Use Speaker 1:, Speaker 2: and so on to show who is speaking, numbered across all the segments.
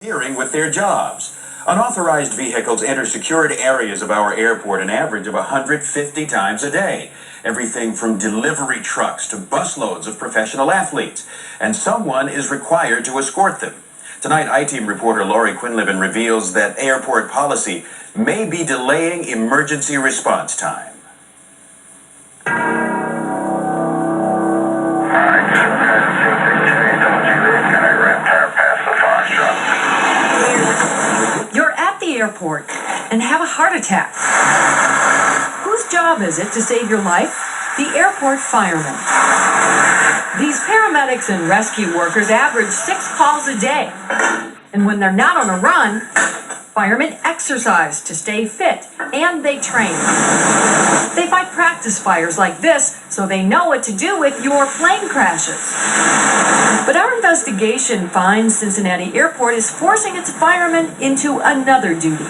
Speaker 1: interfering with their jobs. Unauthorized vehicles enter secured areas of our airport an average of 150 times a day. Everything from delivery trucks to busloads of professional athletes. And someone is required to escort them. Tonight, I-Team reporter Lori Quinlivan reveals that airport policy may be delaying emergency response time.
Speaker 2: You're at the airport and have a heart attack. Whose job is it to save your life? The airport firemen. These paramedics and rescue workers average 6 calls a day. And when they're not on a run, firemen exercise to stay fit, and they train. They fight practice fires like this so they know what to do if your plane crashes. But our investigation finds Cincinnati Airport is forcing its firemen into another duty.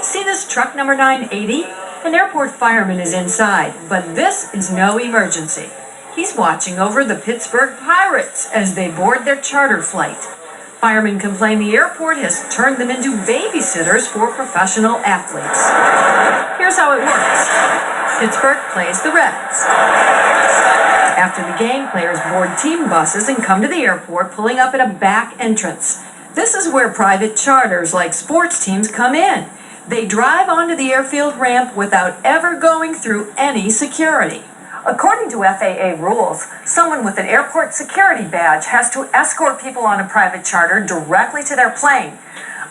Speaker 2: See this truck number 980? An airport fireman is inside, but this is no emergency. He's watching over the Pittsburgh Pirates as they board their charter flight. Firemen complain the airport has turned them into babysitters for professional athletes. Here's how it works. Pittsburgh plays the Reds. After the game, players board team buses and come to the airport, pulling up at a back entrance. This is where private charters like sports teams come in. They drive onto the airfield ramp without ever going through any security. According to FAA rules, someone with an airport security badge has to escort people on a private charter directly to their plane.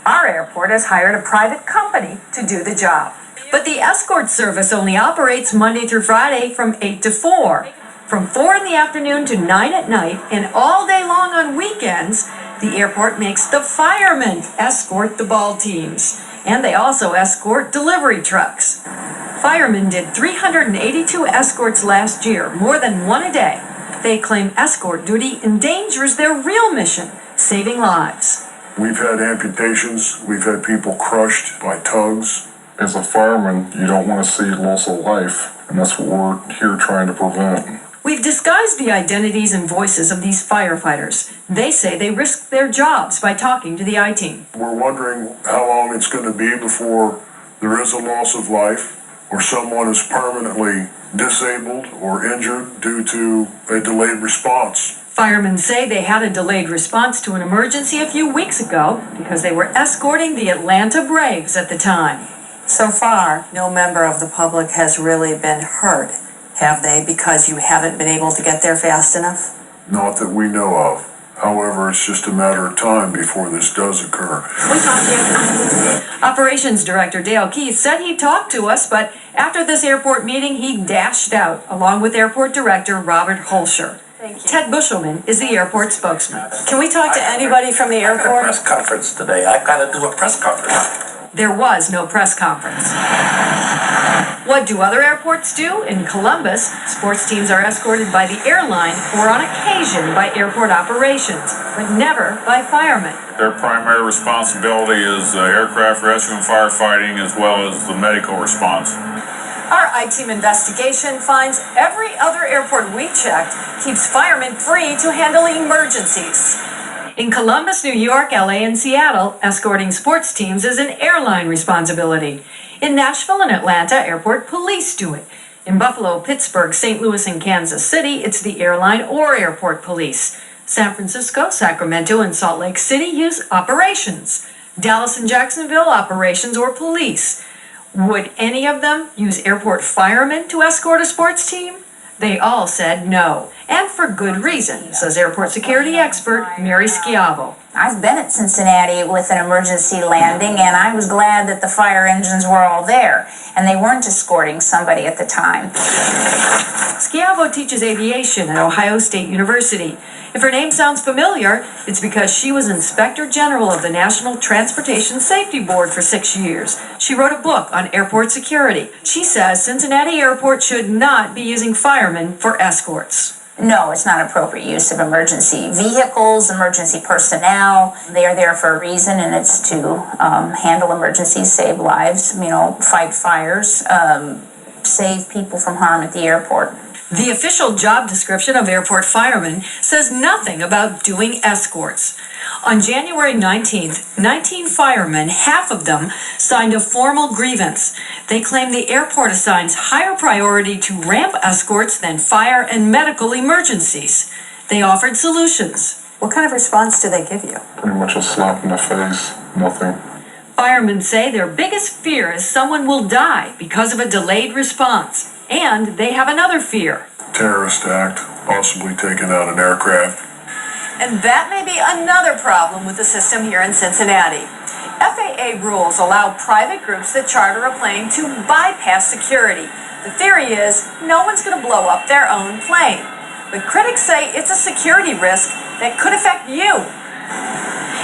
Speaker 2: Our airport has hired a private company to do the job. But the escort service only operates Monday through Friday from 8 to 4. From 4 in the afternoon to 9 at night, and all day long on weekends, the airport makes the firemen escort the ball teams. And they also escort delivery trucks. Firemen did 382 escorts last year, more than one a day. They claim escort duty endangers their real mission, saving lives.
Speaker 3: We've had amputations, we've had people crushed by tugs.
Speaker 4: As a fireman, you don't want to see loss of life, and that's what we're here trying to prevent.
Speaker 2: We've disguised the identities and voices of these firefighters. They say they risk their jobs by talking to the I-Team.
Speaker 3: We're wondering how long it's going to be before there is a loss of life or someone is permanently disabled or injured due to a delayed response.
Speaker 2: Firemen say they had a delayed response to an emergency a few weeks ago because they were escorting the Atlanta Braves at the time.
Speaker 5: So far, no member of the public has really been hurt, have they, because you haven't been able to get there fast enough?
Speaker 3: Not that we know of. However, it's just a matter of time before this does occur.
Speaker 2: We talked to Operations Director Dale Keith said he'd talk to us, but after this airport meeting, he dashed out, along with Airport Director Robert Holscher. Ted Bushelman is the airport spokesman.
Speaker 5: Can we talk to anybody from the
Speaker 6: I got a
Speaker 5: airport?
Speaker 6: press conference today. I've got to do a press conference.
Speaker 2: There was no press conference. What do other airports do? In Columbus, sports teams are escorted by the airline or on occasion by airport operations, but never by firemen.
Speaker 7: Their primary responsibility is aircraft rescue and firefighting as well as the medical response.
Speaker 2: Our I-Team investigation finds every other airport we checked keeps firemen free to handle emergencies. In Columbus, New York, LA, and Seattle, escorting sports teams is an airline responsibility. In Nashville and Atlanta, airport police do it. In Buffalo, Pittsburgh, St. Louis, and Kansas City, it's the airline or airport police. San Francisco, Sacramento, and Salt Lake City use operations. Dallas and Jacksonville, operations or police. Would any of them use airport firemen to escort a sports team? They all said no, and for good reason, says airport security expert Mary Schiavo.
Speaker 8: I've been at Cincinnati with an emergency landing, and I was glad that the fire engines were all there, and they weren't escorting somebody at the time.
Speaker 2: Schiavo teaches aviation at Ohio State University. If her name sounds familiar, it's because she was Inspector General of the National Transportation Safety Board for 6 years. She wrote a book on airport security. She says Cincinnati Airport should not be using firemen for escorts.
Speaker 8: No, it's not appropriate use of emergency vehicles, emergency personnel. They are there for a reason, and it's to handle emergencies, save lives, fight fires, save people from harm at the airport.
Speaker 2: The official job description of airport firemen says nothing about doing escorts. On January 19th, 19 firemen, half of them, signed a formal grievance. They claim the airport assigns higher priority to ramp escorts than fire and medical emergencies. They offered solutions.
Speaker 5: What kind of response do they give you?
Speaker 4: Pretty much a slap in the face, nothing.
Speaker 2: Firemen say their biggest fear is someone will die because of a delayed response. And they have another fear.
Speaker 3: Terrorist act, possibly taking out an aircraft.
Speaker 5: And that may be another problem with the system here in Cincinnati. FAA rules allow private groups that charter a plane to bypass security. The theory is no one's going to blow up their own plane. But critics say it's a security risk that could affect you.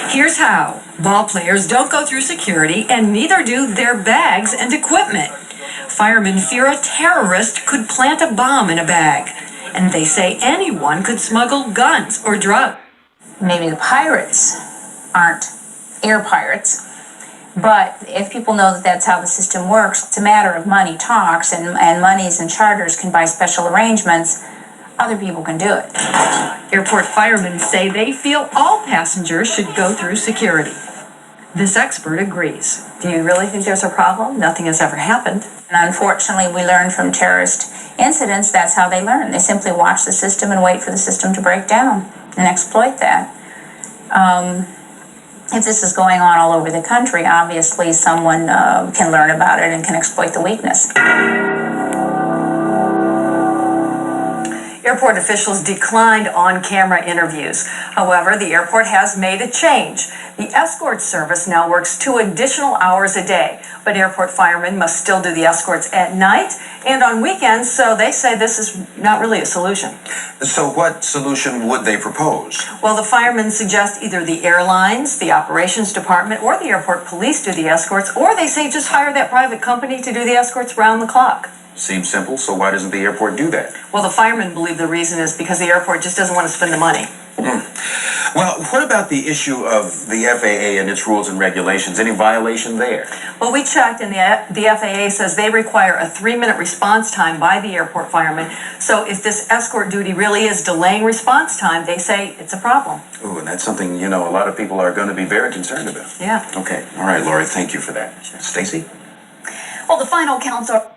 Speaker 2: Here's how. Ball players don't go through security, and neither do their bags and equipment. Firemen fear a terrorist could plant a bomb in a bag, and they say anyone could smuggle guns or drugs.
Speaker 8: Maybe the pirates aren't air pirates, but if people know that that's how the system works, it's a matter of money talks, and monies and charters can buy special arrangements. Other people can do it.
Speaker 2: Airport firemen say they feel all passengers should go through security. This expert agrees.
Speaker 5: Do you really think there's a problem? Nothing has ever happened.
Speaker 8: And unfortunately, we learn from terrorist incidents, that's how they learn. They simply watch the system and wait for the system to break down and exploit that. If this is going on all over the country, obviously someone can learn about it and can exploit the weakness.
Speaker 5: Airport officials declined on-camera interviews. However, the airport has made a change. The escort service now works 2 additional hours a day, but airport firemen must still do the escorts at night and on weekends, so they say this is not really a solution.
Speaker 1: So what solution would they propose?
Speaker 5: Well, the firemen suggest either the airlines, the operations department, or the airport police do the escorts, or they say just hire that private company to do the escorts round the clock.
Speaker 1: Seems simple, so why doesn't the airport do that?
Speaker 5: Well, the firemen believe the reason is because the airport just doesn't want to spend the money.
Speaker 1: Well, what about the issue of the FAA and its rules and regulations? Any violation there?
Speaker 5: Well, we checked, and the FAA says they require a 3-minute response time by the airport firemen. So if this escort duty really is delaying response time, they say it's a problem.
Speaker 1: Ooh, and that's something, a lot of people are going to be very concerned about.
Speaker 5: Yeah.
Speaker 1: Okay. All right, Lori, thank you for that. Stacy?
Speaker 9: Well, the final counts are